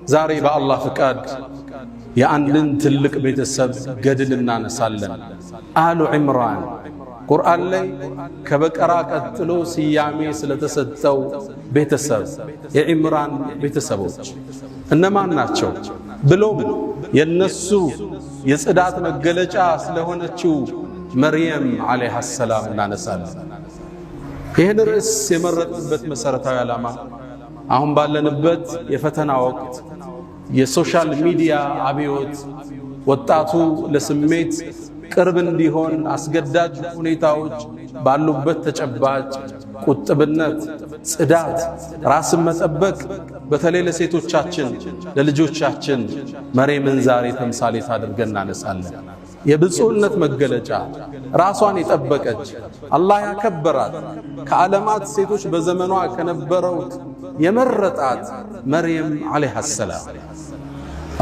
ዛሬ በአላህ ፍቃድ የአንድን ትልቅ ቤተሰብ ገድል እናነሳለን። አሉ ዒምራን ቁርአን ላይ ከበቀራ ቀጥሎ ስያሜ ስለተሰጠው ቤተሰብ የዒምራን ቤተሰቦች እነማን ናቸው ብሎም የነሱ የጽዳት መገለጫ ስለሆነችው መርየም ዓለይሃ ሰላም እናነሳለን። ይህን ርዕስ የመረጥንበት መሰረታዊ ዓላማ አሁን ባለንበት የፈተና ወቅት የሶሻል ሚዲያ አብዮት ወጣቱ ለስሜት ቅርብ እንዲሆን አስገዳጅ ሁኔታዎች ባሉበት ተጨባጭ ቁጥብነት፣ ጽዳት፣ ራስን መጠበቅ በተለይ ለሴቶቻችን ለልጆቻችን መርየምን ዛሬ ተምሳሌት አድርገን እናነሳለን። የብፁዕነት መገለጫ ራሷን የጠበቀች አላህ ያከበራት ከዓለማት ሴቶች በዘመኗ ከነበረው የመረጣት መርየም ዓለይሃ ሰላም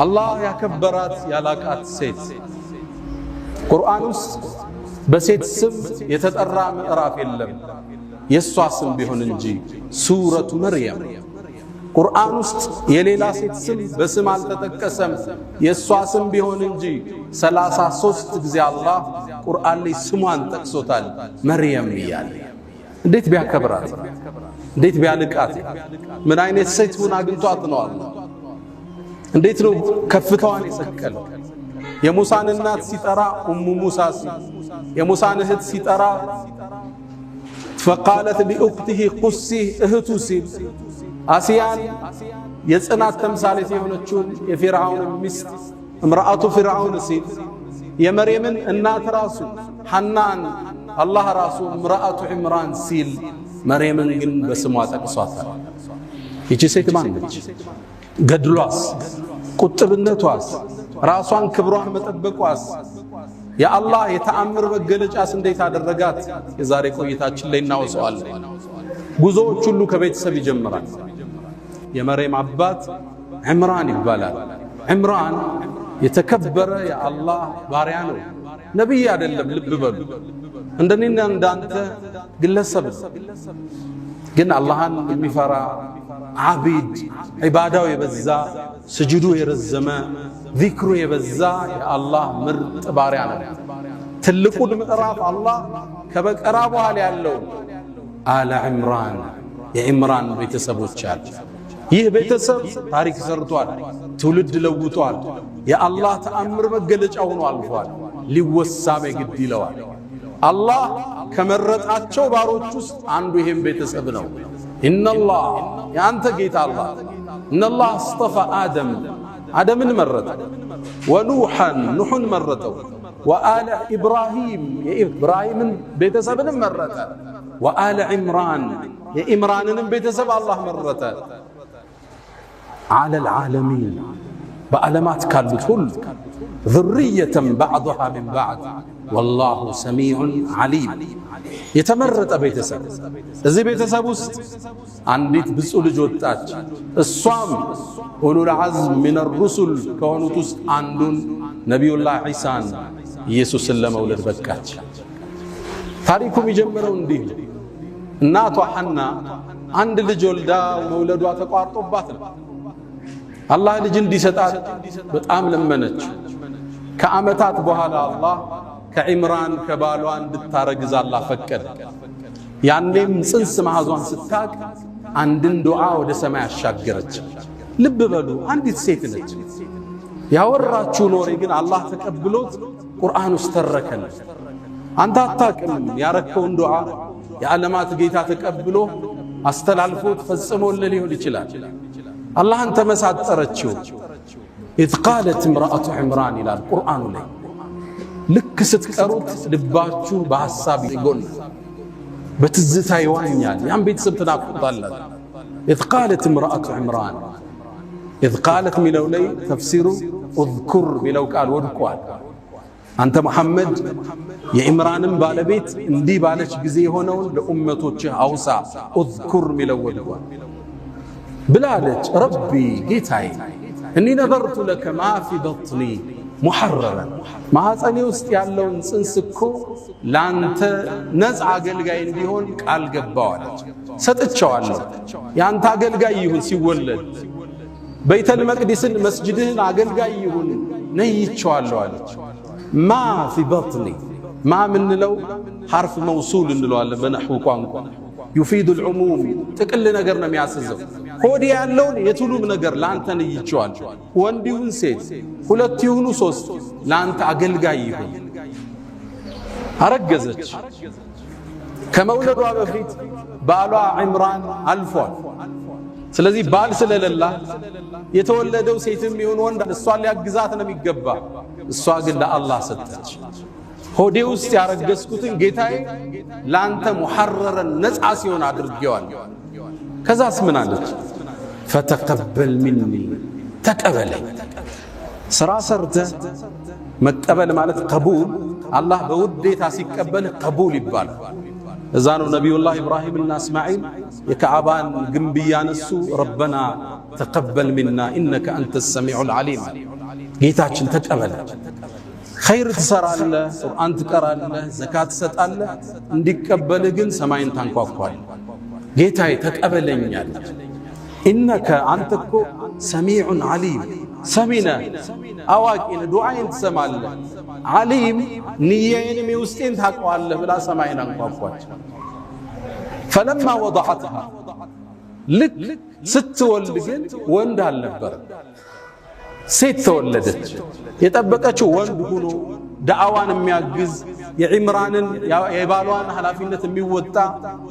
አላህ ያከበራት ያላቃት ሴት ቁርአን ውስጥ በሴት ስም የተጠራ ምዕራፍ የለም የሷ ስም ቢሆን እንጂ ሱረቱ መርየም ቁርአን ውስጥ የሌላ ሴት ስም በስም አልተጠቀሰም የሷ ስም ቢሆን እንጂ 33 ጊዜ አላህ ቁርአን ላይ ስሟን ጠቅሶታል መርየም ይያል። እንዴት ቢያከብራት እንዴት ቢያልቃት ምን አይነት ሴት ሆና አግኝቷት ነው አላህ እንዴት ነው ከፍታዋን የሰቀለው። የሙሳን እናት ሲጠራ ኡሙ ሙሳ የሙሳን እህት ሲጠራ فقالت لأخته قصي እህቱ ሲል አሲያን የጽናት ተምሳሌት የሆነችውን የፊርዓውን ሚስት እምራአቱ ፊርዓውን ሲል የመርየምን እናት ራሱ ሐናን አላህ ራሱ እምራአቱ ዒምራን ሲል መርየምን ግን በስሟ ጠቅሷታል። ይቺ ሴት ማን ነች? ገድሏስ፣ ቁጥብነቷስ፣ ራሷን ክብሯን መጠበቋስ የአላህ የተአምር መገለጫስ እንዴት አደረጋት? የዛሬ ቆይታችን ላይ እናወሳዋለን። ጉዞዎች ሁሉ ከቤተሰብ ይጀምራል። የመርየም አባት ዒምራን ይባላል። ዒምራን የተከበረ የአላህ ባሪያ ነው፣ ነቢይ አይደለም። ልብ በሉ፣ እንደኔና እንዳንተ ግለሰብ ግን አላህን የሚፈራ ዓቢድ፣ ዒባዳው የበዛ ስጁዱ የረዘመ ዚክሩ የበዛ የአላህ ምርጥ ባሪያ ነው። ትልቁን ምዕራፍ አላህ ከበቀራ በኋላ ያለው አለ ዒምራን የዒምራን ቤተሰቦች አሉ። ይህ ቤተሰብ ታሪክ ሰርቷል፣ ትውልድ ለውጧል፣ የአላህ ተአምር መገለጫ ሆኖ አልፏል። ሊወሳም ግድ ይለዋል። አላህ ከመረጣቸው ባሮች ውስጥ አንዱ ይሄም ቤተሰብ ነው። ኢነላህ ያንተ ጌታ አላህ ኢነላህ አስጠፋ አደምን መረጠ፣ ወኑሐን ኑሕን መረጠው፣ ወአለ ኢብራሂም የኢብራሂምን ቤተሰብንም መረጠ፣ ወአለ ዒምራን የኢምራንንም ቤተሰብ አላህ መረጠ። ዓለል ዓለሚን በዓለማት ካሉት ሁሉ ذርየተን ባዕዱሃ ሚን ባዕድ ወላሁ ሰሚዑን ዓሊም የተመረጠ ቤተሰብ። እዚህ ቤተሰብ ውስጥ አንዲት ብፁዕ ልጅ ወጣች። እሷም ኡሉል ዐዝም ሚነ ሩሱል ከሆኑት ውስጥ አንዱን ነቢዩላህ ዒሳን ኢየሱስን ለመውለድ በቃች። ታሪኩ የሚጀምረው እንዲህ ነው። እናቷ ሐና አንድ ልጅ ወልዳ መውለዷ ተቋርጦባት ነው። አላህ ልጅ እንዲሰጣት በጣም ለመነች። ከዓመታት በኋላ አላህ ከዒምራን ከባሏ እንድታረግዝ አላህ ፈቀደ። ያኔም ጽንስ መያዟን ስታቅ አንድን ዱዓ ወደ ሰማይ አሻገረች። ልብ በሉ፣ አንዲት ሴት ነች። ያወራችው ኖሬ ግን አላህ ተቀብሎት ቁርአን ውስጥ ተረከለ። አንተ አታቅም ያረከውን ዱዓ የዓለማት ጌታ ተቀብሎ አስተላልፎት ፈጽሞልህ ሊሆን ይችላል። አላህን ተመሳጠረችው። ኢዝ ቃለት እምረአቱ ዒምራን ይላል ቁርአኑ ላይ። ልክ ስትቀሩት ልባችሁ በሐሳብ ይጎናል፣ በትዝታ ይዋኛል። ያን ቤተሰብ ትናፍቁታላችሁ። ኢዝ ቃለት እምረአቱ ዒምራን ኢዝ ቃለት ሚለው ላይ ተፍሲሩ እዝኩር ሚለው ቃል ወድቋል። አንተ መሐመድ የዒምራንን ባለቤት እንዲህ ባለች ጊዜ የሆነውን ለኡመቶችህ አውሳ። እዝኩር ሚለው ወድቋል ብላለች። ረቢ ጌታዬ እኒ ነዘርቱ ለከ ማ ፊ በጥኒ ሙሐረረን ማኅፀኔ ውስጥ ያለውን ጽንስ እኮ ላንተ ነፃ አገልጋይ እንዲሆን ቃል ገባዋለች። ሰጥቼዋለሁ፣ ያንተ አገልጋይ ይሁን ሲወለድ። በይተል መቅዲስን መስጂድህን አገልጋይ ይሁን ነይቼዋለሁ አለች። ማ ፊ በጥኒ ማ ምንለው ሐርፍ መውሱል እንለዋለን በነሕው ቋንቋ يفيد العموم ጥቅል ነገር ነው የሚያስዘው። ሆድ ያለውን የቱሉም ነገር ላንተ ነይቼዋለሁ። ወንድ ይሁን ሴት፣ ሁለት ይሁኑ ሶስት ላንተ አገልጋይ ይሁን። አረገዘች። ከመውለዷ በፊት ባሏ ዒምራን አልፏል። ስለዚህ ባል ስለሌላ የተወለደው ሴትም ይሁን ወንድ እሷን ሊያግዛት ነው የሚገባ። እሷ ግን ለአላህ ሰጠች። ሆዴ ውስጥ ያረገዝኩትን ጌታዬ ላንተ ሙሐረረን ነፃ ሲሆን አድርጌዋል። ከዛስ ምን አለች? ፈተቀበል ሚኒ ተቀበለኝ። ስራ ሰርተህ መቀበል ማለት ቀቡል፣ አላህ በውዴታ ሲቀበል ቀቡል ይባላል። እዛ ነው ነቢዩላህ ኢብራሂምና እስማዒል የከዓባን ግንብ ያነሱ ረበና ተቀበል ሚና ኢነከ አንተ ሰሚዑል ዓሊም፣ ጌታችን ተቀበለ። ኸይር ትሰራለህ፣ ቁርአን ትቀራለህ፣ ዘካት ትሰጣለህ፣ እንዲቀበልህ ግን ሰማይን ታንኳኳል። ጌታዬ ተቀበለኝ አለች። ኢነከ አንተ እኮ ሰሚዑን ዓሊም፣ ሰሚነ አዋቂን ዱዓዬን ትሰማለህ፣ ዓሊም ንያዬንም የውስጤን ታውቀዋለህ ብላ ሰማይን አንኳኳች። ፈለማ ወضዐትሃ ልክ ስትወልድ ግን ወንድ አልነበረ፣ ሴት ተወለደች። የጠበቀችው ወንድ ሆኖ ዳዕዋን የሚያግዝ የዒምራንን የባሏን ኃላፊነት የሚወጣ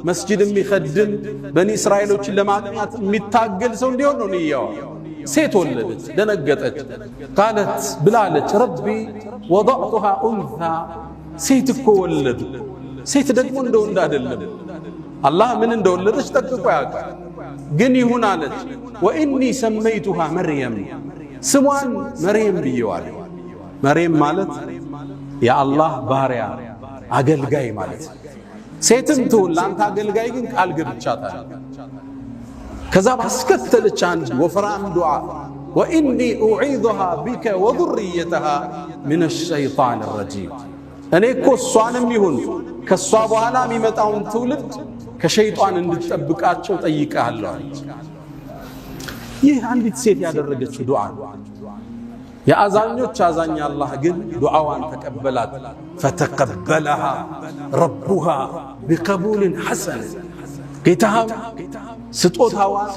መስጂድ የሚኸድም በኒ እስራኤሎችን ለማቅናት የሚታገል ሰው እንዲሆን ነው ንያዋ። ሴት ወለደች፣ ደነገጠች። ቃለት ብላለች ረቢ ወضዕቱሃ ኡንታ፣ ሴት እኮ ወለዱ። ሴት ደግሞ እንደ ወንድ አይደለም። አላህ ምን እንደወለደች ጠቅቆ ያውቃል። ግን ይሁን አለች። ወኢኒ ሰመይቱሃ መርየም፣ ስሟን መርየም ብየዋለሁ። መርየም ማለት የአላህ ባሪያ አገልጋይ ማለት። ሴትም ትሁን ለአንተ አገልጋይ ግን ቃል ገብቻታለሁ። ከዛ ባስከተለች አንድ ወፍራም ዱዓ ወኢኒ ኡዒዙሃ ቢከ ወዙርየተሃ ሚነ ሸይጣን ረጂም፣ እኔ እኮ እሷንም ይሁን ከእሷ በኋላ የሚመጣውን ትውልድ ከሸይጣን እንድትጠብቃቸው ጠይቀሃለሁ አለች። ይህ አንዲት ሴት ያደረገችው ዱዓ ነው። የአዛኞች አዛኝ አላህ ግን ዱዓዋን ተቀበላት። ፈተቀበለሃ ረቡሃ ቢቀቡልን ሐሰን፣ ጌታሃም ስጦታዋን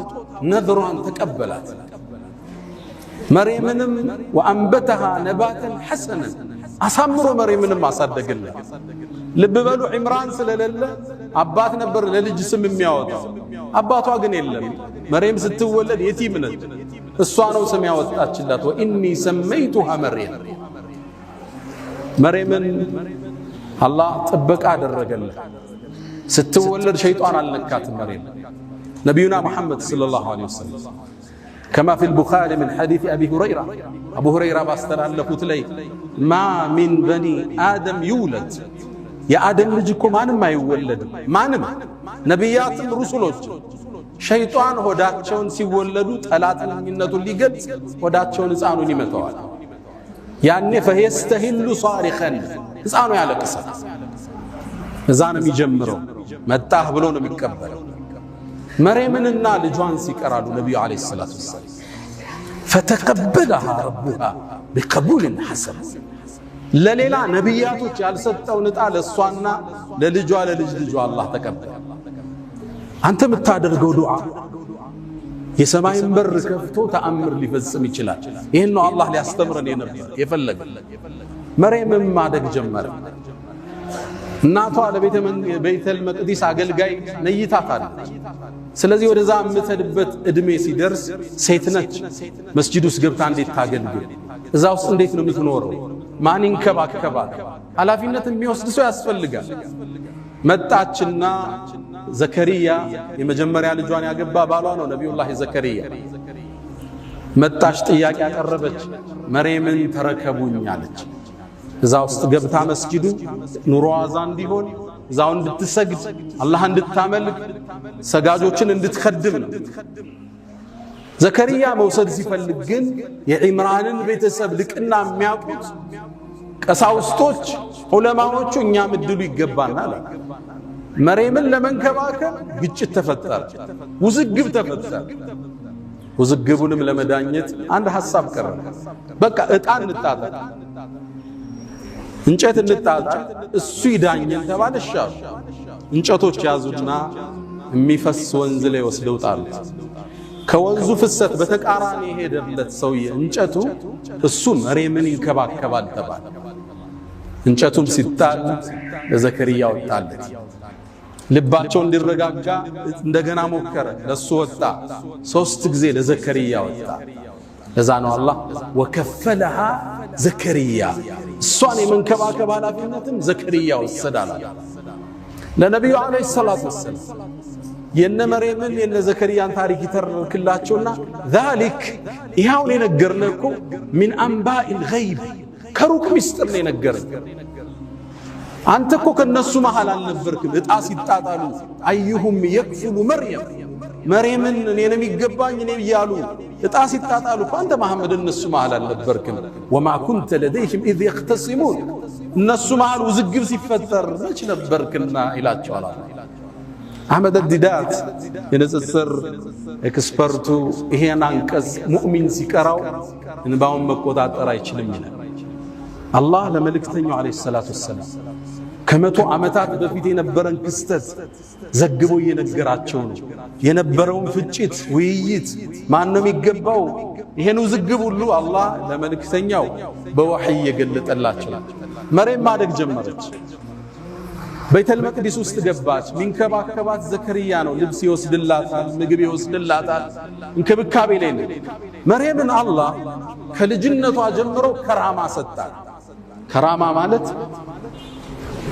ነዝሯን ተቀበላት። መርየምንም ወአንበተሃ ነባተን ሐሰነን፣ አሳምሮ መርየምንም አሳደገላት። ልብ በሉ ዒምራን ስለሌለ አባት ነበር ለልጅ ስም የሚያወጣው፣ አባቷ ግን የለም። መርየም ስትወለድ የቲም ነች። እሷ ነው ስም ያወጣችላት። ወኢኒ ሰመይቱሃ መርየም፣ መርየምን አላህ ጥበቃ አደረገላት። ስትወለድ ሸይጣን አልነካትም መርየም። ነቢዩና ሙሐመድ ሰለላሁ ዐለይሂ ወሰለም ከማ ፊል ቡኻሪ ምን ሐዲስ አቢ ሁረይራ፣ አቡ ሁረይራ ባስተላለፉት ላይ ማ ሚን በኒ አደም ይውለድ፣ የአደም ልጅ እኮ ማንም አይወለድም። ማንም ነቢያትም ሩሱሎች ሸይጣን ሆዳቸውን ሲወለዱ ጠላትነቱን ሊገልጽ ሆዳቸውን ሕፃኑን ይመተዋል። ያኔ ፈየስተሂሉ ሷሪኸን፣ ሕፃኑ ያለቅሳል። እዛ ነው የሚጀምረው። መጣህ ብሎ ነው የሚቀበለው። መርየምንና ልጇን ሲቀራሉ ነቢዩ ዓለይሂ ሰላቱ ወሰላም ፈተቀበለሃ ረቡሃ ቢቀቡልን ሐሰን፣ ለሌላ ነቢያቶች ያልሰጠውን ዕጣ ለእሷና ለልጇ ለልጅ ልጇ አላህ ተቀበለ። አንተ የምታደርገው ዱዓ የሰማይን በር ከፍቶ ተአምር ሊፈጽም ይችላል። ይህን ነው አላህ ሊያስተምረን የፈለገ። መርየምም ማደግ ጀመረ። እናቷ ለቤተል መቅዲስ አገልጋይ ነይታታለች። ስለዚህ ወደዛ የምትሄድበት ዕድሜ ሲደርስ ሴት ነች። መስጂድ ውስጥ ገብታ እንዴት ታገልግል? እዛ ውስጥ እንዴት ነው የምትኖረው? ማን ይንከባከባል? ኃላፊነት የሚወስድ ሰው ያስፈልጋል። መጣችና ዘከሪያ የመጀመሪያ ልጇን ያገባ ባሏ ነው ነቢዩላህ ዘከሪያ። መጣች፣ ጥያቄ ያቀረበች፣ መርየምን ተረከቡኝ አለች። እዛ ውስጥ ገብታ መስጂዱ ኑሮዋ እዛ እንዲሆን እዛው እንድትሰግድ አላህ እንድታመልክ ሰጋጆችን እንድትከድም ነው። ዘከሪያ መውሰድ ሲፈልግ ግን የዒምራንን ቤተሰብ ልቅና የሚያውቁት ቀሳውስቶች ዑለማዎቹ እኛም እድሉ ይገባናል። መርየምን ለመንከባከብ ግጭት ተፈጠረ፣ ውዝግብ ተፈጠረ። ውዝግቡንም ለመዳኘት አንድ ሐሳብ ቀረበ። በቃ ዕጣ እንጣጣ፣ እንጨት እንጣጣ፣ እሱ ይዳኘን ተባለ። ሻሉ እንጨቶች ያዙና የሚፈስ ወንዝ ላይ ወስደው ጣሉት። ከወንዙ ፍሰት በተቃራኒ የሄደለት ሰውዬ እንጨቱ እሱ መሬምን ይንከባከባል ተባለ። እንጨቱም ሲጣል ለዘከርያ ወጣለት። ልባቸው እንዲረጋጋ እንደገና ሞከረ፣ ለሱ ወጣ። 3 ጊዜ ለዘከርያ ወጣ። ለዛ ነው አላህ ወከፈለሃ ዘከርያ፣ እሷን የመንከባከብ ኃላፊነትም ዘከርያ ወሰዳላ። ለነብዩ አለይሂ ሰላቱ ወሰለም የነ መርየምን የነ ዘከርያን ታሪክ ይተርክላቸውና ذلك ይሄውን የነገርነው እኮ ሚን አንባኢል ገይብ ከሩቅ ሚስጥር ነው የነገረን። አንተ እኮ ከነሱ መሃል አልነበርክም። ዕጣ ሲጣጣሉ አዩሁም የክፍሉ መርየምን እኔ ነው የሚገባኝ እኔ እያሉ ዕጣ ሲጣጣሉ አንተ መሐመድ እነሱ መሃል አልነበርክም። ወማ ኩንተ ለደይህም ኢዝ የኽተሲሙን፣ እነሱ መሃል ውዝግብ ሲፈጠር መች ነበርክና ይላቸዋል። አህመድ ዲዳት የንጽጽር ኤክስፐርቱ ይሄን አንቀጽ ሙእሚን ሲቀራው እንባውን መቆጣጠር አይችልም ይላል። አላህ ለመልእክተኛው አለይሂ ሰላቱ ወሰላም ከመቶ ዓመታት በፊት የነበረን ክስተት ዘግቦ እየነገራቸው ነው። የነበረውን ፍጭት፣ ውይይት፣ ማን ነው የሚገባው፣ ይሄን ውዝግብ ሁሉ አላህ ለመልእክተኛው በወህይ እየገለጠላቸው። መርየም ማደግ ጀመረች። ቤተል መቅዲስ ውስጥ ገባች። ሚንከባከባት ዘከርያ ነው። ልብስ ይወስድላታል፣ ምግብ ይወስድላታል። እንክብካቤ ላይ ነው። መርየምን አላህ ከልጅነቷ ጀምሮ ከራማ ሰጣት። ከራማ ማለት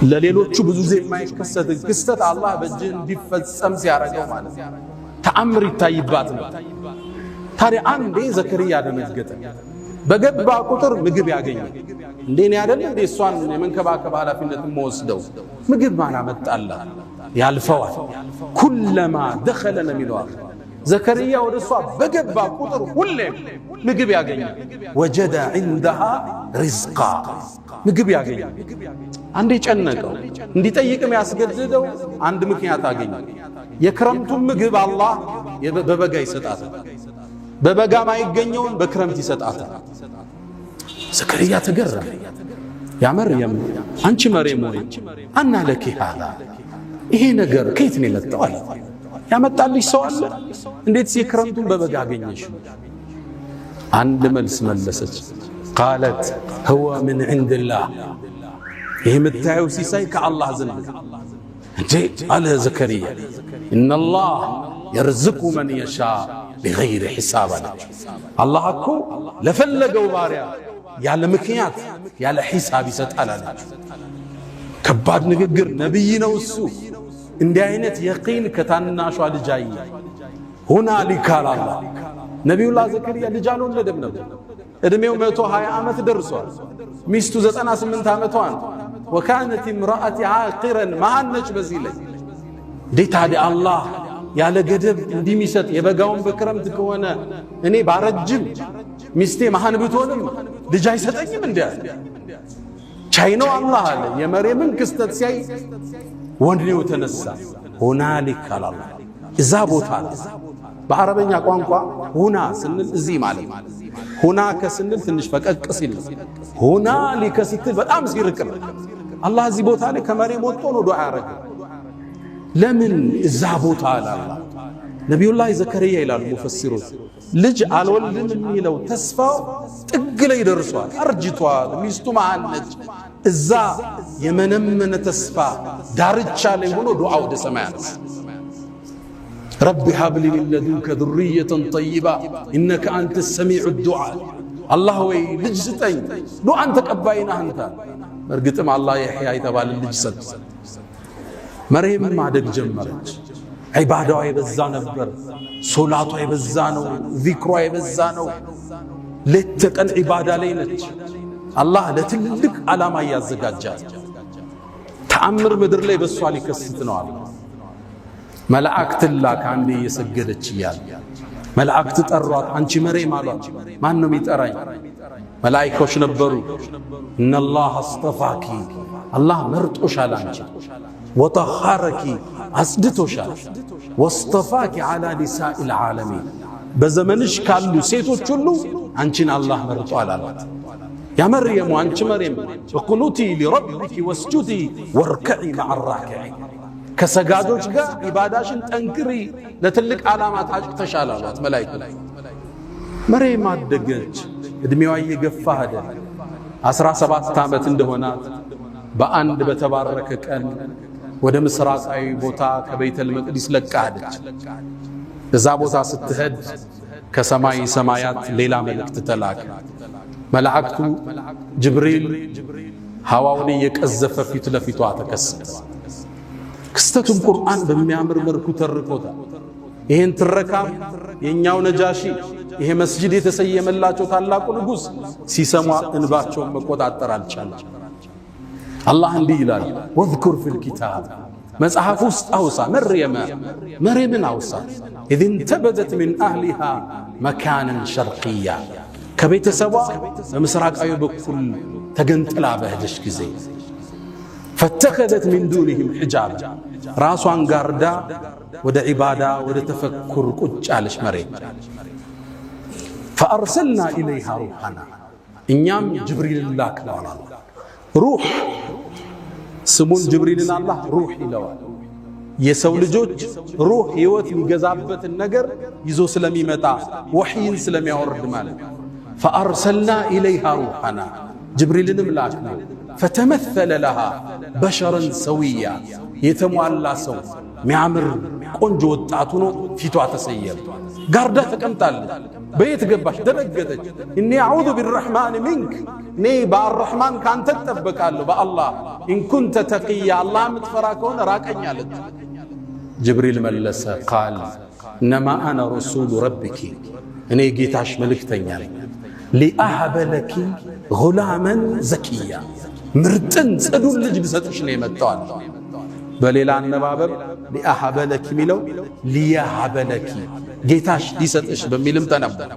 ለሌሎቹ ብዙ ጊዜ የማይከሰት ክስተት አላህ በእጅ እንዲፈጸም ሲያረጋው ማለት ተአምር ይታይባት ነው። ታዲያ አንዴ ዘከርያ ደነገጠ። በገባ ቁጥር ምግብ ያገኛል። እንደኔ አይደል እንዴ እሷን የመንከባከብ ኃላፊነት ወስደው ምግብ ማን አመጣላት? ያልፈዋል። ኩለማ ደኸለ ነው የሚለው ዘከርያ ወደ እሷ በገባ ቁጥር ሁሌም ምግብ ያገኛል። ወጀደ ዐንደሃ ሪዝቃ፣ ምግብ ያገኛል። አንዴ ጨነቀው፣ እንዲጠይቅም ያስገድደው አንድ ምክንያት አገኘ። የክረምቱን ምግብ አላህ በበጋ ይሰጣታል፣ በበጋ ማይገኘውን በክረምት ይሰጣታል። ዘከርያ ተገረመ። ያ መርየም አንቺ መርየም ሆይ አና ለኪ ሃዛ፣ ይሄ ነገር ከየት ነው የመጣው? አለ ያመጣልሽ ሰው አለ? እንዴትስ የክረምቱን በበጋ አገኘሽ? አንድ መልስ መለሰች። ቃለት ሁወ ምን ዐንድላህ፣ ይህ የምታየው ሲሳይ ከአላህ ዘንድ እንዴ አለ ዘከርያ። ኢነላህ የርዝቁ መን የሻ ቢገይሪ ሒሳብ አለች። አላህ እኮ ለፈለገው ባሪያ ያለ ምክንያት ያለ ሒሳብ ይሰጣል አለች። ከባድ ንግግር፣ ነቢይ ነው እሱ። እንዲህ አይነት የቂን ከታናሿ ልጅ አየ። ሁናሊከ አላህ ነቢዩላህ ዘከርያ ልጅ አልወለደም ነበር። ዕድሜው 120 ዓመት ደርሷል። ሚስቱ 98 ዓመቷን። ወካነት እምራአቲ ዓቂረን መሃነች። በዚህ ላይ እንዴት ታዲያ አላህ ያለ ገደብ እንዲሚሰጥ የበጋውን በክረምት ከሆነ እኔ ባረጅም ሚስቴ መሃን ብትሆንም ልጅ አይሰጠኝም? እንዴ ቻይ ነው አላህ አለ። የመርየምን ክስተት ሲያይ ወንድኔው ተነሳ። ሁናሊከ አላህ እዛ ቦታ በአረበኛ ቋንቋ ሁና ስንል እዚህ ማለት ነው። ሁናከ ስንል ትንሽ ፈቀቅ ሲል፣ ሁናሊከ ስትል በጣም ሲርቅ ነው። አላህ እዚህ ቦታ ላይ ከመርየም ወጥቶ ነው ዱዓ ያረገ። ለምን እዛ ቦታ አለ አላህ? ነቢዩላህ ዘከርያ ይላሉ ሙፈሲሮች ልጅ አልወልድም የሚለው ተስፋው ጥግ ላይ ደርሷል። አርጅቷል። ሚስቱ መሃን ነች። እዛ የመነመነ ተስፋ ዳርቻ ላይ ሆኖ ዱዓ ወደ ሰማይ አነሳ። ረቢ ሀብሊ ሚን ለዱንከ ዙርየተን ጠይባ ኢነከ አንተ ሰሚዑ ዱዓ፣ አላህ ወይ ልጅ ስጠኝ፣ ዱዓን ተቀባይ ነህ አንተ። እርግጥም አላህ የሕያ የተባለ ልጅ ሰጠ። መርየም ማደግ ጀመረች። ዒባዳዋ የበዛ ነበር። ሶላቷ የበዛ ነው። ዚክሯ የበዛ ነው። ሌት ተቀን ዒባዳ ላይ ነች። አላህ ለትልቅ ዓላማ እያዘጋጃት ተአምር ምድር ላይ በሷ ሊከስት ነው አለ። መላእክት ላክ አንዴ እየሰገደች እያለ መላእክት ጠሯት። አንቺ መርየም አሏት። ማን ነው የሚጠራኝ? መላእክቶች ነበሩ። ኢነላህ አስጠፋኪ፣ አላህ መርጦሻል አንቺ፣ ወጠኻረኪ አስድቶሻል፣ ወስጠፋኪ ዓላ ኒሳኢል ዓለሚን፣ በዘመንሽ ካሉ ሴቶች ሁሉ አንቺን አላህ መርጧል አላት። ያ መርየም አንቺ መርየም ወቁኑቲ ሊረቢኪ ወስጁዲ ወርከዒ መዐ ራኪዒን ከሰጋጆች ጋር ኢባዳሽን ጠንክሪ ለትልቅ ዓላማ ታጭተሻል አሏት መላእክቱ። መርየም አደገች፣ እድሜዋ እየገፋ ሄደ። 17 ዓመት እንደሆናት በአንድ በተባረከ ቀን ወደ ምስራቃዊ ቦታ ከቤተል መቅዲስ ለቃ ሄደች። እዛ ቦታ ስትሄድ ከሰማይ ሰማያት ሌላ መልእክት ተላከ። መላእክቱ ጅብሪል ሐዋውን እየቀዘፈ ፊት ለፊቷ ተከሰተ። ክስተቱን ቁርአን በሚያምር መልኩ ተርኮታል። ይሄን ትረካም የኛው ነጃሺ ይሄ መስጂድ የተሰየመላቸው ታላቁ ንጉስ ሲሰማ እንባቸውን መቆጣጠር አልቻለም። አላህ እንዲህ ይላል፣ ወዝኩር ፊል ኪታብ መጽሐፍ ውስጥ አውሳ መርየምን አውሳ ኢዝ እንተበዘት ሚን አህሊሃ መካነን ሸርቅያ ከቤተሰቧ በምስራቃዊ በኩል ተገንጥላ በሄደች ጊዜ ፈተኸዘት ሚን ዱኒህም ሒጃብ ራሷን ጋርዳ ወደ ዒባዳ ወደ ተፈኩር ቁጭ አለች መርየም። ፈአርሰልና ኢለይሃ ሩሐና እኛም ጅብሪልን ላክነዋል። ሩህ ስሙን ጅብሪልን አላህ ሩህ ይለዋል። የሰው ልጆች ሩህ ህይወት የሚገዛበትን ነገር ይዞ ስለሚመጣ ወሕይን ስለሚያወርድ ማለት ነው። ፈአርሰልና ኢለይሃ ሩሐና ጅብሪልንም ላክነው። ፈተመሰለ ለሃ በሸረን ሰውያ የተሟላ ሰው ሚያምር ቆንጆ ወጣት ሆኖ ፊቷ ተሰየመ። ጋርዳ ተቀምጣለች። በየት ገባች? ደነገጠች። እኔ አዑዙ ቢረሕማን ሚንክ እኔ በአርረሕማን ካንተ እጠበቃለሁ በአላህ ኢንኩንተ ተቅያ አላህ የምትፈራ ከሆነ ራቀኝ አለች። ጅብሪል መለሰ ቃል እነማ አነ ረሱሉ ረቢኪ እኔ ጌታሽ መልእክተኛ ነኝ። ሊአህበ ለኪ ጉላመን ዘኪያ ምርጥን ጽዱን ልጅ ልሰጥሽ ነው የመጣው። በሌላ አነባበብ ሊአህበ ለኪ ሚለው ሊያህበ ለኪ ጌታሽ ሊሰጥሽ በሚልም ተነበረ።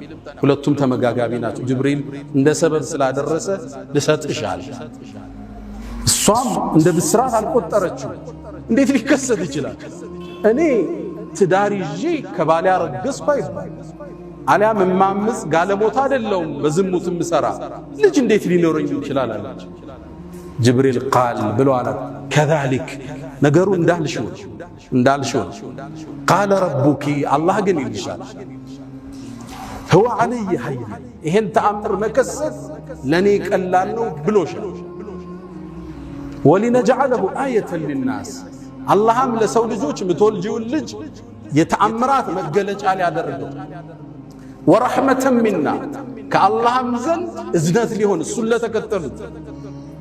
ሁለቱም ተመጋጋቢ ናቸው። ጅብሪል እንደ ሰበብ ስላደረሰ ልሰጥሽ አለ። እሷም እንደ ብስራት አልቆጠረችው። እንዴት ሊከሰት ይችላል? እኔ ትዳር ይዤ ከባሌ አረገዝኩ አይባል፣ አሊያም እማምስ ጋለሞታ አይደለሁም በዝሙት ምሰራ ልጅ እንዴት ሊኖረኝ ይችላል አለች። ጅብሪል ቃል ብሎ አላት ከዛሊክ ነገሩ እንዳልሽው ቃለ ረቡኪ አላህ ግን ይልሻል هو علي حي ይሄን ተአምር መከሰት ለኔ ቀላል ነው ብሎሻል። ወሊነجعله آية للناس አላህም ለሰው ልጆች ምትወልጂውን ልጅ የተአምራት መገለጫ ሊያደርገው ወረሕመተ ሚና ከአላህም ዘንድ እዝነት ሊሆን እሱን ለተከተሉት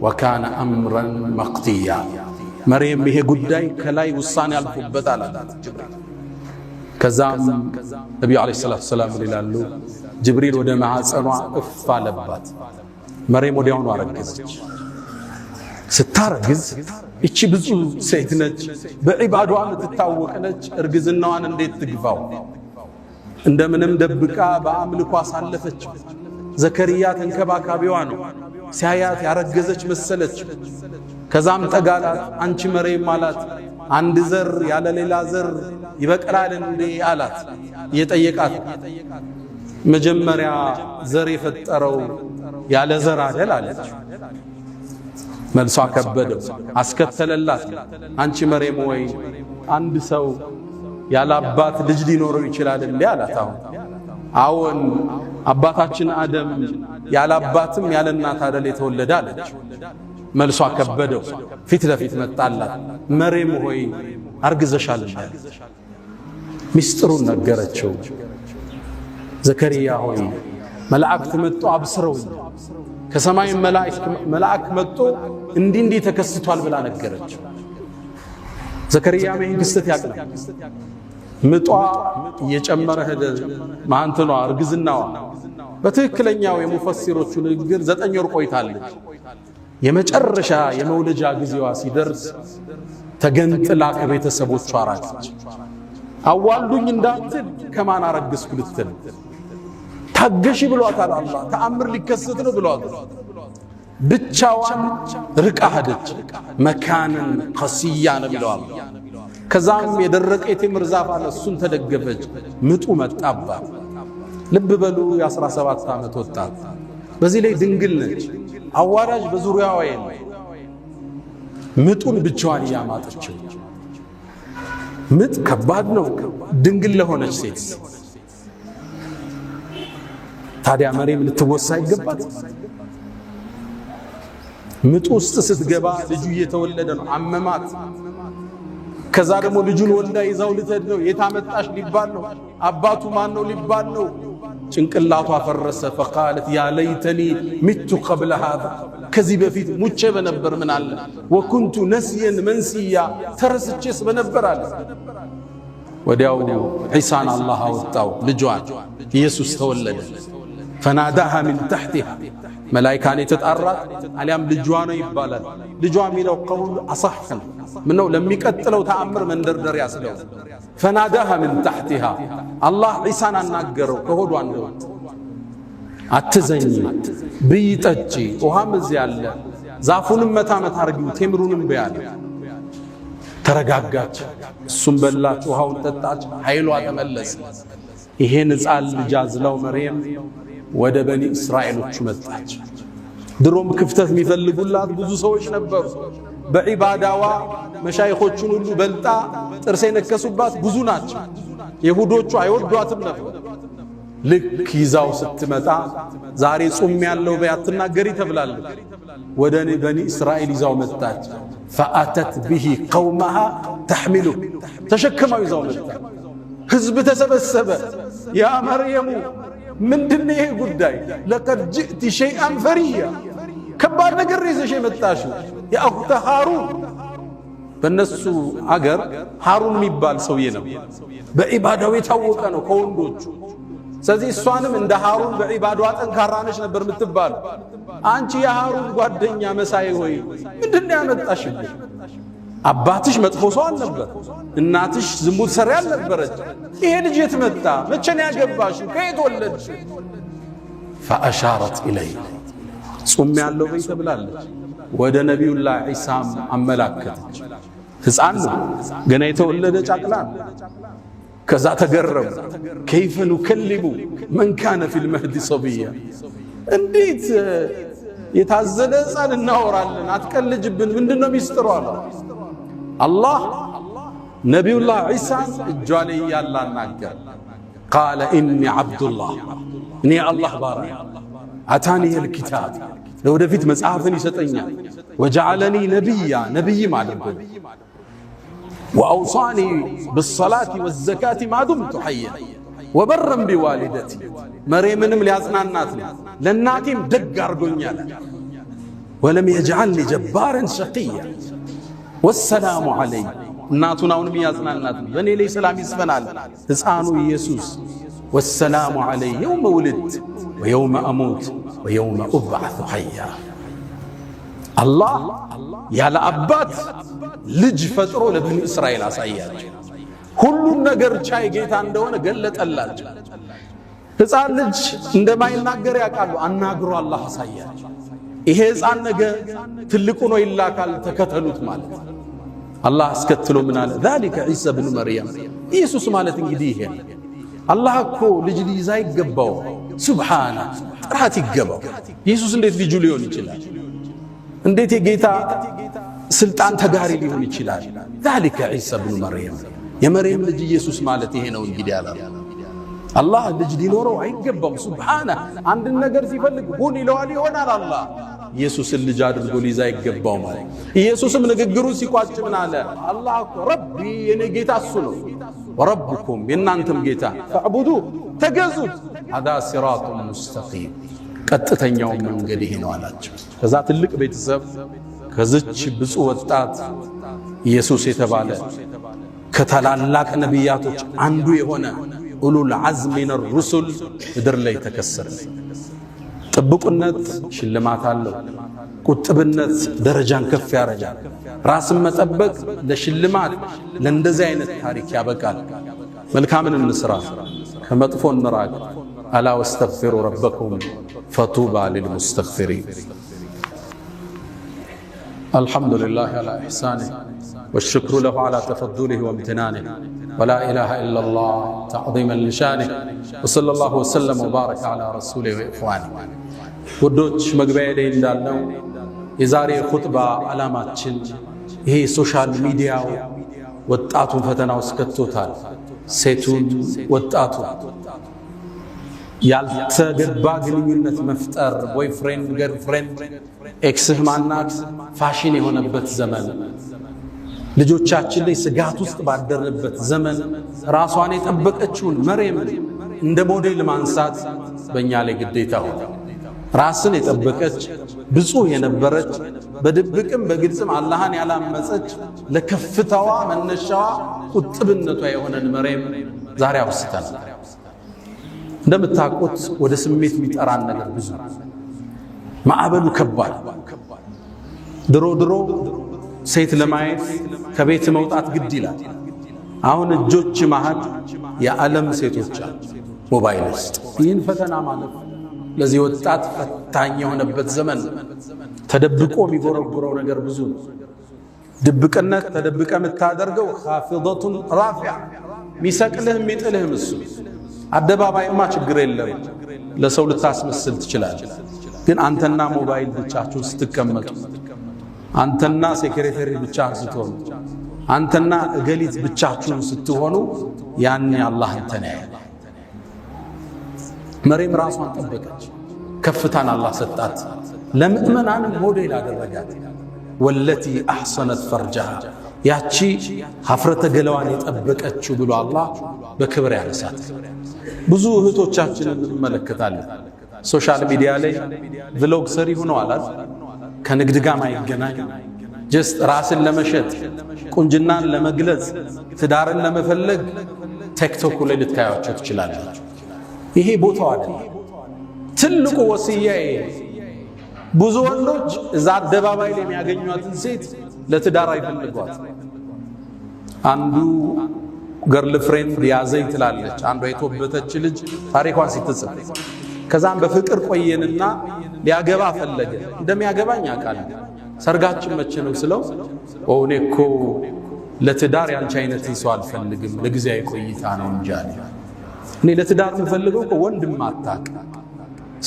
ወካነ አምረን መቅድያ መርየም ይሄ ጉዳይ ከላይ ውሳኔ አልፎበት አላት ጅብሪል። ከዛም ነቢዩ ዓለይሂ ሰላቱ ወሰላም ይላሉ ጅብሪል ወደ ማኅፀኗ እፍ አለባት። መርየም ወዲያውኑ አረገዘች። ስታረግዝ እቺ ብዙ ሴት ነች፣ በዒባዷ የምትታወቅ ነች። እርግዝናዋን እንዴት ትግፋው? እንደምንም ደብቃ በአምልኮ አሳለፈች። ዘከርያ ተንከባካቢዋ ነው። ሲያያት ያረገዘች መሰለች። ከዛም ጠጋላት። አንቺ መርየም አላት አንድ ዘር ያለ ሌላ ዘር ይበቅላል እንዴ አላት። እየጠየቃት መጀመሪያ ዘር የፈጠረው ያለ ዘር አይደል አለች። መልሷ ከበደው። አስከተለላት። አንቺ መርየም ወይ አንድ ሰው ያለ አባት ልጅ ሊኖረው ይችላል እንዴ አላት። አዎን አባታችን አደም ያለ አባትም ያለ እናት አይደል የተወለደ አለች። መልሷ ከበደው። ፊት ለፊት መጣላት። መርየም ሆይ አርግዘሻል እንዴ? ሚስጥሩን ነገረችው። ዘከርያ ሆይ መላእክት መጥቶ አብስረው ከሰማይ መልአክ መጥቶ እንዲህ ተከስቷል ብላ ነገረችው። ዘከርያ መንግስት ያቀና ምጧ እየጨመረ ሄደ። ማንተኗ እርግዝናዋ በትክክለኛው የሙፈሲሮቹ ንግግር 9 ወር ቆይታለች። የመጨረሻ የመውለጃ ጊዜዋ ሲደርስ ተገንጥላ ከቤተሰቦቿ ራቀች። አዋልዱኝ እንዳትል ከማን አረግዝኩ ልትል ታገሺ ብሏታል አላህ። ተአምር ሊከሰት ነው ብሏታል። ብቻዋን ርቃ ሄደች። መካንን ቀስያ ነው ብለዋል። ከዛም የደረቀ የቴምር ዛፍ አለ፣ እሱን ተደገፈች። ምጡ መጣባት። ልብ በሉ የ17 ዓመት ወጣት በዚህ ላይ ድንግል ነች። አዋራጅ በዙሪያዋ የለም። ምጡን ብቻዋን ያማጠችው ምጥ ከባድ ነው ድንግል ለሆነች ሴት። ታዲያ መርየም ልትወሳ ይገባት? ምጡ ውስጥ ስትገባ ልጁ እየተወለደ ነው፣ አመማት። ከዛ ደግሞ ልጁን ወልዳ ይዛው ልትሄድ ነው። የታመጣሽ ሊባል ነው። አባቱ ማን ነው ሊባል ነው። ጭንቅላቷ ፈረሰ። ፈቃለት ያ ለይተኒ ሚቱ ቀብለ ሃዛ፣ ከዚህ በፊት ሙቼ በነበር ምን አለ። ወኩንቱ ነስየን መንስያ፣ ተረስቼስ በነበር አለ። ወዲያው ዒሳን አላህ አወጣው፣ ልጇን ኢየሱስ ተወለደ። ፈናዳሃ ሚን ተሕቲሃ፣ መላኢካን የተጣራት አሊያም ልጇ ነው ይባላል። ልጇ የሚለው ቀውል አሳሕ ነው። ምነው ለሚቀጥለው ተአምር መንደርደሪያ ስለው። ፈናዳሃ ሚን ተሕቲሃ፣ አላህ ዒሳን አናገረው ከሆዷ እንደወጣ። አትዘኝ፣ ብይ፣ ጠጪ፣ ውሃም እዚህ አለ፣ ዛፉንም መታ መታ አርጊው፣ ቴምሩንም በያለ። ተረጋጋች፣ እሱም በላች፣ ውሃውን ጠጣች፣ ኃይሏ ተመለሰ። ይሄን ሕፃን ልጅ አዝላው መርየም ወደ በኒ እስራኤሎች መጣች። ድሮም ክፍተት የሚፈልጉላት ብዙ ሰዎች ነበሩ። በዒባዳዋ መሻይኾቹን ሁሉ በልጣ ጥርስ የነከሱባት ብዙ ናቸው። ይሁዶቹ አይወዷትም ነበር። ልክ ይዛው ስትመጣ ዛሬ ጾም ያለው በያትናገሪ ተብላለች። ወደ በኒ እስራኤል ይዛው መጣች። ፈአተት ቢሂ ቀውመሃ ተሕሚሉ፣ ተሸክማው ይዛው መጣች። ህዝብ ተሰበሰበ። ያ መርየሙ ምንድን ይሄ ጉዳይ? ለቀድ ጅእቲ ሸይአን ፈሪያ፣ ከባድ ነገር ይዘሽ የመጣሽው የአኽተ ሃሩን። በእነሱ አገር ሃሩን የሚባል ሰውዬ ነው፣ በዒባዳው የታወቀ ነው ከወንዶቹ። ስለዚህ እሷንም እንደ ሃሩን በዒባዳዋ ጠንካራ ነች ነበር የምትባለው። አንቺ የሃሩን ጓደኛ መሳይ ሆይ ምንድን ያመጣሽብሽ? አባትሽ መጥፎ ሰው አልነበር፣ እናትሽ ዝሙት ሰሪ አልነበረች። ይሄ ልጅ የት መጣ? መቼ ነው ያገባሽው? ከየት ወለድሽ? ፈአሻረት ኢለይ፣ ጾም ያለው በይ ተብላለች። ወደ ነቢዩላህ ዒሳም አመላከተች። ሕፃን ነው ገና የተወለደ ጫቅላ ነው። ከዛ ተገረሙ። ከይፈ ኑከሊሙ መን ካነ ፊል መህዲ ሰብያ፣ እንዴት የታዘለ ሕፃን እናወራለን? አትቀልጅብን፣ ምንድነው ሚስጥሩ አለ። አላህ ነቢዩላህ ዒሳን እጇ ላይ ያለ አናገር። ቃለ ኢኒ ዓብዱላህ፣ እኔ አላህ ባሪያ፣ አታኒየል ኪታብ፣ ለወደፊት መጽሐፍን ይሰጠኛል። ወጀዓለኒ ነቢያ፣ ነቢይም አድርጎኝ። ወአውሳኒ ብሰላቲ ወዘካቲ ማዱምቱ ሐያ ወበረም ቢዋሊደቲ፣ መርየምንም ሊያጽናናት ነው፣ ለእናቴም ደግ አርጎኛል። ወለም የጅዓልኒ ጀባረን ሸቂያ ወሰላሙ ዐለይ፣ እናቱን አሁንም ያጽናናት ነው፣ በእኔ ላይ ሰላም ይስፈናል። ሕፃኑ ኢየሱስ ወሰላሙ ዐለይ የውመ ውልድ ወየውመ አሙት ወየውመ ኡብዓቱ ሐያ። አላህ ያለ አባት ልጅ ፈጥሮ ለበኒ እስራኤል አሳያቸው። ሁሉም ነገር ቻይ ጌታ እንደሆነ ገለጠላቸው። ሕፃን ልጅ እንደማይናገር ያውቃሉ፣ አናግሮ አላህ አሳያቸው። ይሄ ሕፃን ነገ ትልቁ ነው ይላካል፣ ተከተሉት ማለት። አላህ አስከትሎ ምን አለ? ዛሊከ ዒሳ ብኑ መርየም፣ ኢየሱስ ማለት እንግዲህ ይሄ ነው። አላህ እኮ ልጅ ሊይዝ አይገባው፣ ሱብሓነ ጥራት ይገባው። ኢየሱስ እንዴት ልጁ ሊሆን ይችላል? እንዴት የጌታ ስልጣን ተጋሪ ሊሆን ይችላል? ዛሊከ ዒሳ ብኑ መርየም፣ የመርየም ልጅ ኢየሱስ ማለት ይሄ ነው እንግዲህ አለ። አላህ ልጅ ሊኖረው አይገባም። ሱብሓነ አንድን ነገር ሲፈልግ ሁን ይለዋል፣ ይሆናል። አላህ ኢየሱስን ልጅ አድርጎ ሊይዝ አይገባው ማለት። ኢየሱስም ንግግሩን ሲቋጭ ምን አለ? አላህ እኮ ረቢ፣ የኔ ጌታ እሱ ነው፣ ወረብኩም የእናንተም ጌታ፣ ፈዕቡዱ ተገዙት፣ ሀዛ ሲራጡን ሙስተቂም፣ ቀጥተኛው መንገድ ይሄ ነው አላቸው። ከዛ ትልቅ ቤተሰብ ከዝች ብፁዕ ወጣት ኢየሱስ የተባለ ከታላላቅ ነቢያቶች አንዱ የሆነ ኡሉል ዐዝም ሚነ ሩሱል ምድር ላይ ተከሰተ። ጥብቁነት ሽልማት አለው። ቁጥብነት ደረጃን ከፍ ያረጃል። ራስን መጠበቅ ለሽልማት ለእንደዚህ አይነት ታሪክ ያበቃል። መልካምን እንስራ፣ ከመጥፎ እንራቅ። አላ ወስተግፊሩ ረበኩም ፈቱባ ሊልሙስተግፊሪን። الحمد لله على إحسانه والشكر له على تفضله وامتنانه ولا إله إلا الله تعظيما لشانه وصلى الله وسلم وبارك على رسوله وإخوانه ودوش مقبئة እንዳልነው የዛሬ ኹጥባ ዓላማችን ይሄ ሶሻል ሚዲያው ወጣቱን ፈተና ውስጥ ከቶታል። ሴቱን ወጣቱ ያልተገባ ግንኙነት መፍጠር ቦይፍሬንድ ገርልፍሬንድ ኤክስህ ማናት ፋሽን የሆነበት ዘመን ልጆቻችን ላይ ስጋት ውስጥ ባደረበት ዘመን ራሷን የጠበቀችውን መርየም እንደ ሞዴል ማንሳት በእኛ ላይ ግዴታ ሆነ። ራስን የጠበቀች ብፁዕ የነበረች በድብቅም በግልጽም አላህን ያላመፀች ለከፍታዋ መነሻዋ ቁጥብነቷ የሆነን መርየም ዛሬ አውስተን እንደምታውቁት ወደ ስሜት የሚጠራን ነገር ብዙ ማዕበሉ ከባድ። ድሮ ሴት ለማየት ከቤት መውጣት ግድ ይላል። አሁን እጆች መሃል የዓለም ሴቶች ሞባይል ውስጥ ይህን ፈተና ማለት ለዚህ ወጣት ፈታኝ የሆነበት ዘመን ተደብቆ የሚጎረጉረው ነገር ብዙ ነው። ድብቅነት ተደብቀ የምታደርገው ኻፊደቱን ራፊዓ ሚሰቅልህ የሚጥልህም እሱ አደባባይማ ችግር የለም ለሰው ልታስመስል ትችላለህ። ግን አንተና ሞባይል ብቻችሁ ስትቀመጡ አንተና ሴክሬታሪ ብቻ ስትሆኑ አንተና እገሊት ብቻችሁን ስትሆኑ ያን አላህ እንተና መርየም ራሷን ጠበቀች። ከፍታን አላህ ሰጣት። ለምእመናን ሞዴል አደረጋት። ወለቲ አሕሰነት ፈርጃሃ ያቺ ሀፍረተ ገላዋን የጠበቀችው ብሎ አላህ በክብር ያነሳት። ብዙ እህቶቻችንን እንመለከታለን ሶሻል ሚዲያ ላይ ቭሎግ ሰሪ ሆነዋል። ከንግድ ጋር ማይገናኝ ጀስት ራስን ለመሸጥ ቁንጅናን ለመግለጽ ትዳርን ለመፈለግ ቲክቶክ ላይ ልታያቸው ትችላላችሁ። ይሄ ቦታው አይደለም። ትልቁ ወሲያዬ ብዙ ወንዶች እዛ አደባባይ ላይ የሚያገኙትን ሴት ለትዳር አይፈልጓት። አንዱ ገርል ፍሬንድ ያዘኝ ትላለች፣ አንዷ የተወበተች ልጅ ታሪኳን ስትጽፍ ከዛም በፍቅር ቆየንና ሊያገባ ፈለገ። እንደሚያገባኝ አውቃለሁ ሰርጋችን መቼ ነው ስለው እኔ እኮ ለትዳር ያንቺ አይነትን ሰው አልፈልግም ለጊዜያዊ ቆይታ ነው እንጂ አለ። እኔ ለትዳር የምፈልገው እኮ ወንድም አታውቅ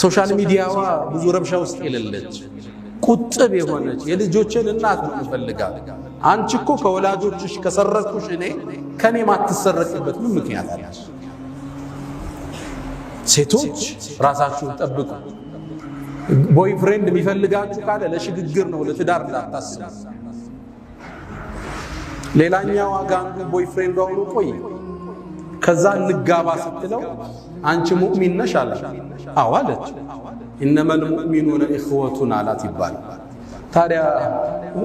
ሶሻል ሚዲያዋ ብዙ ረብሻ ውስጥ የሌለች ቁጥብ የሆነች የልጆችን እናት ነው የምፈልጋት። አንቺ እኮ ከወላጆችሽ ከሰረኩሽ እኔ ከኔ ማትሰረቅበት ምን ምክንያት አለ? ሴቶች ራሳችሁን ጠብቁ። ቦይፍሬንድ የሚፈልጋችሁ ካለ ለሽግግር ነው ለትዳር እንዳታስቡ። ሌላኛው አጋንዱ ቦይፍሬንድ አውሮ ቆይ ከዛ እንጋባ ስትለው አንቺ ሙእሚን ነሽ አላት። አዎ አለች። ኢነመል ሙእሚኑነ ኢኽወቱን አላት ይባላል። ታዲያ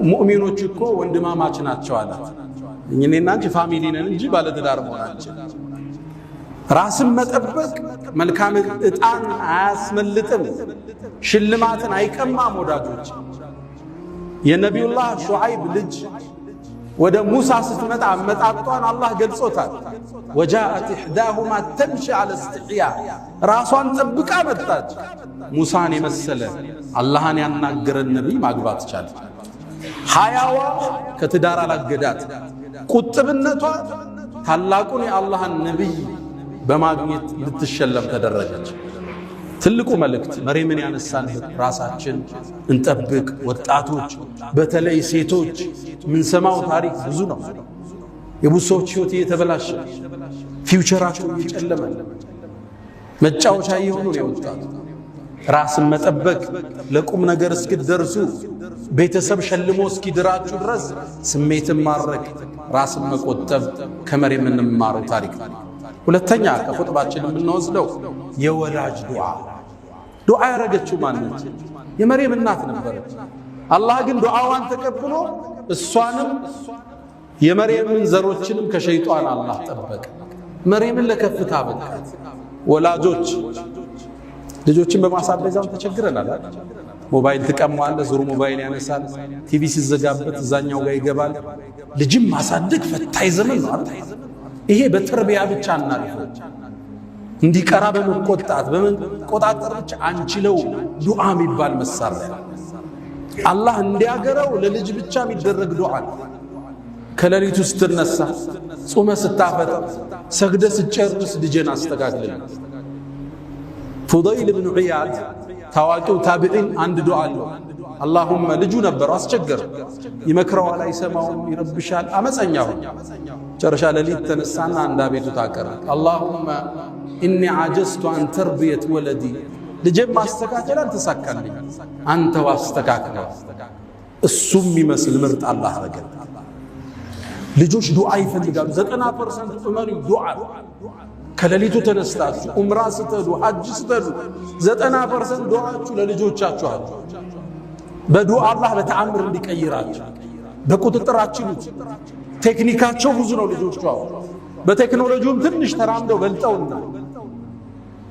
ሙእሚኖች እኮ ወንድማማች ናቸው አላት። እኔና አንቺ ፋሚሊ ነን እንጂ ባለትዳር መሆናችን። ራስን መጠበቅ መልካም ዕጣን አያስመልጥም፣ ሽልማትን አይቀማም። ወዳጆች የነቢዩላህ ሹዓይብ ልጅ ወደ ሙሳ ስትመጣ አመጣጧን አላህ ገልጾታል። ወጃአት ኢሕዳሁማ ተምሺ ዐለ እስትሕያ ራሷን ጠብቃ መጣች። ሙሳን የመሰለ አላህን ያናገረን ነቢይ ማግባት ቻለች። ሐያዋ ከትዳር አላገዳት። ቁጥብነቷ ታላቁን የአላህን ነቢይ በማግኘት ልትሸለም ተደረገች። ትልቁ መልእክት መርየምን ያነሳንበት ራሳችን እንጠብቅ። ወጣቶች በተለይ ሴቶች ምንሰማው ታሪክ ብዙ ነው። የብዙ ሰዎች ሕይወት እየተበላሸ ፊውቸራቸው እየጨለመ መጫወቻ እየሆኑ ነው የወጣቱ። ራስን መጠበቅ ለቁም ነገር እስኪደርሱ ቤተሰብ ሸልሞ እስኪድራችሁ ድረስ ስሜትን ማድረግ ራስን መቆጠብ ከመርየም የምንማረው ታሪክ ነው። ሁለተኛ ከኹጥባችን የምንወስደው የወላጅ ዱዓ ያረገችው ማነች? የመርየም እናት ነበረች። አላህ ግን ዱዓዋን ተቀብሎ እሷንም የመርየምን ዘሮችንም ከሸይጣን አላህ ጠበቀ። መርየምን ለከፍታ በቃት። ወላጆች ልጆችን በማሳደጋው ተቸግረናል። ሞባይል ትቀማዋለ፣ ዙሩ ሞባይል ያነሳል፣ ቲቪ ሲዘጋበት እዛኛው ጋር ይገባል። ልጅም ማሳደግ ፈታኝ ዘመን ነው አይደል? ይሄ በተርቢያ ብቻ እናልፈው እንዲቀራ በመቆጣት በመቆጣጠር ብቻ አንችለው። ዱዓ የሚባል መሳሪያ አላህ እንዲያገረው ለልጅ ብቻ የሚደረግ ዱዓ ከሌሊቱ ስትነሳ ጾመ ስታፈጥ ሰግደ ስጨርስ ልጄን አስተካክልልኝ። ፉደይል ብን ዒያድ ታዋቂው ታቢዒን አንድ ዱዓ አለው። አላሁመ ልጁ ነበር አስቸገረ፣ ይመክረዋል አይሰማውም፣ ይረብሻል፣ አመፀኛ ሆነ። ጨረሻ ሌሊት ተነሳና አንድ አቤቱታ አቀረበ። አላሁመ ኢኒ ዓጀዝቱ አን ተርቢየት ወለዲ፣ ልጄን ማስተካከል አልተሳካልኝ፣ አንተው አስተካክለው። እሱም የሚመስል ምርጥ አላህ አረገ። ልጆች ዱዓ ይፈልጋሉ። 90% ዑመሪው ዱዓ። ከሌሊቱ ተነስታችሁ ዑምራ ስትሄዱ ሐጅ ስትሄዱ 90% ዱዓችሁ ለልጆቻችሁ አሉ። በዱዓ አላህ በተአምር እንዲቀይራችሁ በቁጥጥራችሁ። ቴክኒካቸው ብዙ ነው ልጆቹ። በቴክኖሎጂውም ትንሽ ተራምደው በልጠውና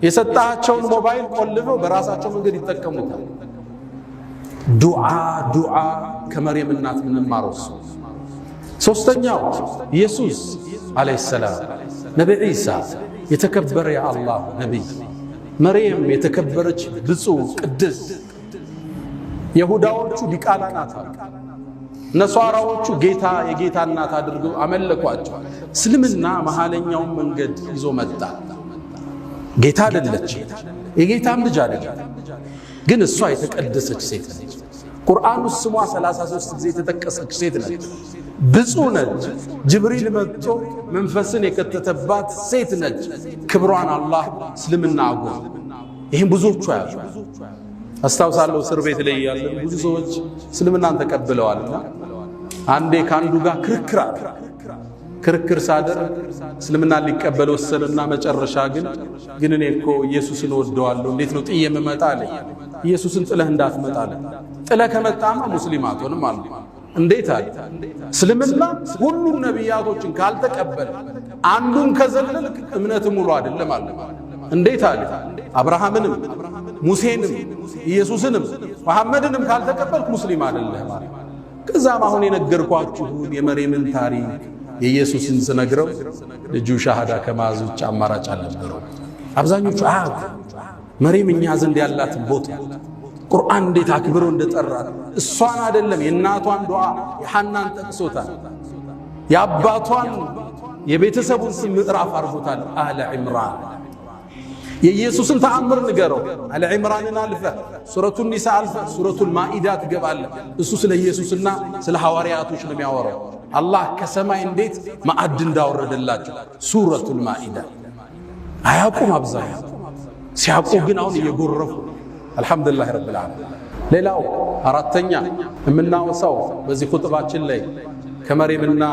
የሰጣቸውን ሞባይል ቆልፈው በራሳቸው መንገድ ይጠቀሙታል። ዱዓ ከመርየም እናት ምንማረው። ሶስተኛው ኢየሱስ አለይሂ ሰላም፣ ነብይ ኢሳ የተከበረ የአላህ ነብይ፣ መርየም የተከበረች ብፁዕ ቅድስት። የሁዳዎቹ ዲቃላ ናት፣ ነሷራዎቹ ጌታ የጌታ እናት አድርገው አመለኳቸው። እስልምና መሃለኛውን መንገድ ይዞ መጣ። ጌታ አይደለች፣ የጌታም ልጅ አይደለች፣ ግን እሷ የተቀደሰች ሴት ነች። ቁርአን ውስጥ ስሟ 33 ጊዜ የተጠቀሰች ሴት ነች። ብፁዕ ነች። ጅብሪል መጥቶ መንፈስን የከተተባት ሴት ነች። ክብሯን አላህ እስልምና አጎ። ይህም ብዙዎቹ ያሉ አስታውሳለሁ። እስር ቤት ላይ ያለ ብዙ ሰዎች እስልምናን ተቀብለዋልና አንዴ ካንዱ ጋር ክርክር ሳደርግ እስልምናን ሊቀበል ወሰነና መጨረሻ ግን እኔ እኮ ኢየሱስን ወደዋለሁ፣ እንዴት ነው ጥዬ የምመጣ አለኝ። ኢየሱስን ጥለህ እንዳትመጣ አለ። ጥለህ ከመጣማ ሙስሊም አትሆንም አለ። እንዴት አለ? እስልምና ሁሉም ነቢያቶችን ካልተቀበለ አንዱን ከዘለልክ እምነት ሙሉ አይደለም አለ። እንዴት አለ? አብርሃምንም ሙሴንም ኢየሱስንም መሐመድንም ካልተቀበልክ ሙስሊም አይደለም አለ። ከዛም አሁን የነገርኳችሁን የመርየምን ታሪክ የኢየሱስን ስነግረው ልጁ ሻሃዳ ከማዝ ውጭ አማራጭ አልነበረው። አብዛኞቹ መርየም እኛ ዘንድ ያላትን ቦታ ቁርአን እንዴት አክብሮ እንደጠራት እሷን አይደለም የእናቷን ዱዓ የሐናን ጠቅሶታል። የአባቷን የቤተሰቡን ስም ምዕራፍ አርጎታል። አለ ዒምራን የኢየሱስን ተአምር ንገረው። አለ ዒምራንን አልፈ ሱረቱን ኒሳ አልፈ ሱረቱል ማኢዳ ትገባለህ። እሱ ስለ ኢየሱስና ስለ ሐዋርያቶች ነው የሚያወራው። አላህ ከሰማይ እንዴት ማዕድ እንዳወረደላቸው ሱረቱል ማኢዳ አያውቁም አብዛኛው። ሲያውቁ ግን አሁን እየጎረፉ አልሐምዱሊላህ ረብል ዓለሚን። ሌላው አራተኛ የምናወሳው በዚህ ኹጥባችን ላይ ከመርየምና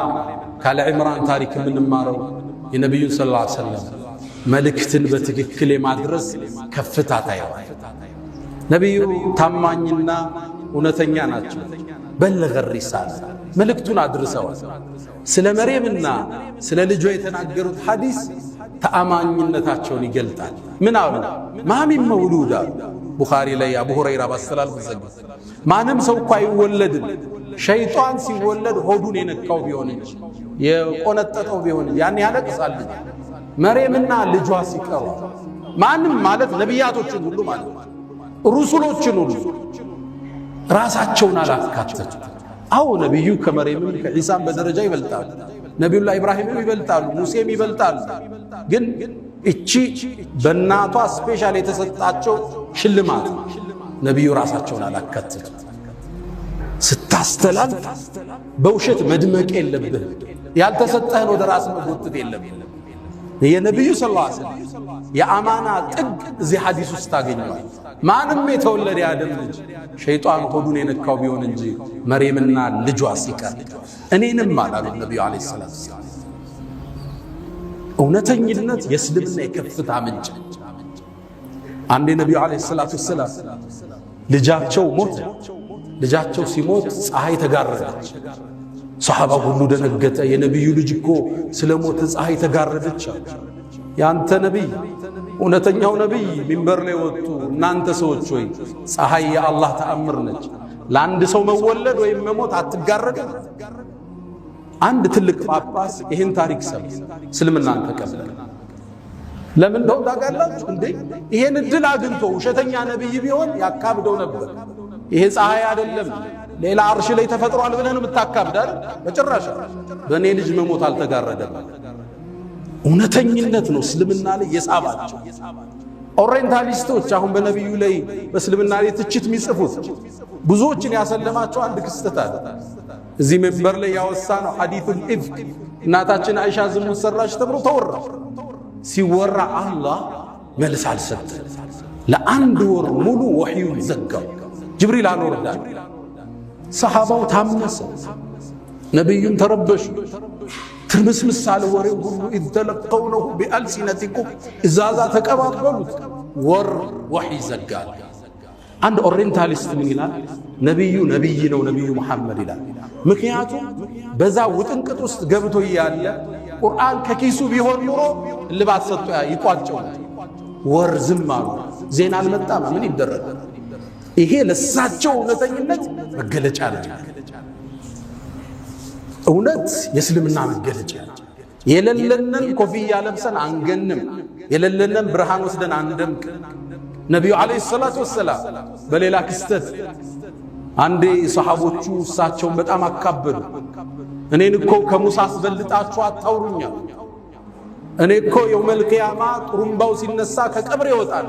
ካለ ዒምራን ታሪክ የምንማረው የነቢዩን ሰለላሁ ዐለይሂ ወሰለም መልእክትን በትክክል የማድረስ ከፍታ ታየዋል። ነቢዩ ታማኝና እውነተኛ ናቸው። በለገ ሪሳላ መልእክቱን አድርሰዋል። ስለ መርየምና ስለ ልጇ የተናገሩት ሐዲስ ተአማኝነታቸውን ይገልጣል። ምን አሉ? ማሚን መውሉዳ ቡኻሪ ላይ አቡ ሁረይራ ባስተላልፍ ዘግ ማንም ሰው እኮ አይወለድም ሸይጣን ሲወለድ ሆዱን የነካው ቢሆን እንጂ የቆነጠጠው ቢሆን ያን ያለቅሳል። መርየምና ልጇ ሲቀሩ ማንም ማለት ነቢያቶችን ሁሉ ማለት ሩሱሎችን ሁሉ ራሳቸውን አላካተቱ። አዎ ነቢዩ ከመርየምም ከዒሳም በደረጃ ይበልጣሉ። ነቢዩላህ ኢብራሂምም ይበልጣሉ፣ ሙሴም ይበልጣሉ። ግን እቺ በእናቷ ስፔሻል የተሰጣቸው ሽልማት ነቢዩ ራሳቸውን አላካተቱ። ስታስተላልፍ በውሸት መድመቅ የለብህ። ያልተሰጠህን ወደ ራስ መጎተት የለብህ። የነቢዩ ሰለላሁ ዐለይሂ ወሰለም የአማና ጥግ እዚህ ሐዲስ ውስጥ ታገኘዋል። ማንም የተወለደ የአደም ልጅ ሸይጣን ሆዱን የነካው ቢሆን እንጂ መርየምና ልጇ ሲቀር እኔንም አላሉ ነቢዩ ዐለይሂ ሰላም። እውነተኝነት የእስልምና የከፍታ ምንጭ። አንዴ ነቢዩ ዐለይሂ ሰላቱ ወሰላም ልጃቸው ሞተ። ልጃቸው ሲሞት ፀሐይ ተጋረደች። ሰሃባ ሁሉ ደነገጠ። የነቢዩ ልጅ እኮ ስለ ሞተ ፀሐይ ተጋረደች። ያንተ ነቢይ እውነተኛው ነቢይ ሚንበር ላይ ወጡ። እናንተ ሰዎች ሆይ ፀሐይ የአላህ ተአምር ነች፣ ለአንድ ሰው መወለድ ወይም መሞት አትጋረድም። አንድ ትልቅ ጳጳስ ይህን ታሪክ ሰማ፣ እስልምናን ተቀበለ። ለምን እንደው ታውቃላችሁ እንዴ? ይሄን እድል አግኝቶ ውሸተኛ ነቢይ ቢሆን ያካብደው ነበር። ይሄ ፀሐይ አይደለም ሌላ አርሽ ላይ ተፈጥሯል ብለህ ነው የምታካብድ አይደል? በጭራሽ በእኔ ልጅ መሞት አልተጋረደም። እውነተኝነት ነው እስልምና ላይ የሳባቸው። ኦሪየንታሊስቶች አሁን በነቢዩ ላይ በእስልምና ላይ ትችት የሚጽፉት ብዙዎችን ያሰለማቸው አንድ ክስተት አለ። እዚህ መንበር ላይ ያወሳ ነው ሐዲሱል ኢፍክ እናታችን አይሻ ዝሙት ሰራች ተብሎ ተወራ። ሲወራ አላህ መልስ አልሰጠ። ለአንድ ወር ሙሉ ወህዩን ዘጋው። ጅብሪል አልወረዳም። ሰሃባው ታመሰ፣ ነቢዩም ተረበሹ። ትርምስምስ አለ ወሬው ሁሉ። ኢዝ ተለቀውነሁ ቢአልሲነቲኩም እዛዛ ተቀባበሉት። ወር ወህይ ዘጋል። አንድ ኦሪየንታሊስት ምን ይላል? ነቢዩ ነቢይ ነው ነቢዩ መሐመድ ይላል። ምክንያቱም በዛ ውጥንቅጥ ውስጥ ገብቶ እያለ ቁርአን ከኪሱ ቢሆን ኑሮ ልባት ሰጥቶ ይቋጨው። ወር ዝም አሉ። ዜና አልመጣም። ምን ይደረጋል? ይሄ ለሳቸው እውነተኝነት መገለጫ ነው። እውነት የእስልምና መገለጫ ነው። የሌለንን ኮፍያ ለብሰን አንገንም፣ የሌለንን ብርሃን ወስደን አንደምቅ። ነቢዩ ዓለይሂ ሰላቱ ወሰላም በሌላ ክስተት አንዴ ሰሃቦቹ እሳቸውን በጣም አካበዱ። እኔን እኮ ከሙሳ አስበልጣችሁ አታውሩኛል። እኔ እኮ የውመል ቂያማ ጥሩምባው ሲነሳ ከቀብር ይወጣል።